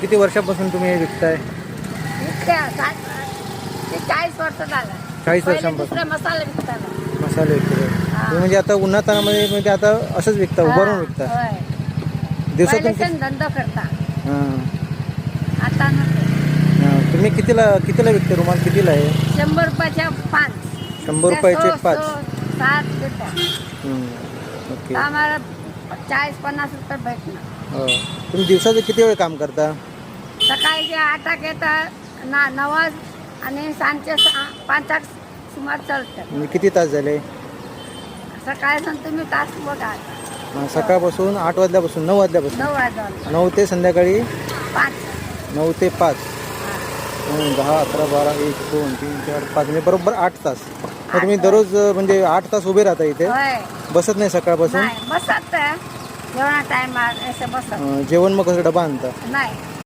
किती वर्षापासून तुम्ही हे विकताय? इतक्या 40 वर्ष झालं. 40 पहिले वर्षांपासून दुसरे मसाले विकताना. मसाले विकताय. हा. तुम्ही म्हणजे आता उन्हातानामध्ये म्हणजे आता असंच विकता, उभारून विकता होय. दिवसातून पहिले शेण धंदा करता. हां आता नसते. हां. तुम्ही कितीला विकता रुमाल? कितीला आहे? 100 रुपयाच्या 5. 100 रुपयाचे 5. 7 देतात. ओके. तर आम्हाला 40-50 रुपये भेटणार. हो. तुम्ही दिवसाचं किती वेळ काम करता? सकाळचे 8 येतात, 9 आणि सांजचे 5 सुमार चालतात. म्हणजे किती तास झाले? सकाळी तुम्ही तास बघा. सकाळपासून 8 वाजल्यापासून 9 वाजल्यापासून 9 वाजता 9 ते संध्याकाळी 5. 9 ते 5. 10, 11, 12, 1, 2, 3, 4, 5 म्हणजे बरोबर 8 तास. मग तुम्ही दररोज म्हणजे 8 तास उभे राहता इथे? होय. बसत नाही सकाळपासून? नाही बसत जेवणा टाइम असं बसत जेवण मग कसं डबा आणता? नाही.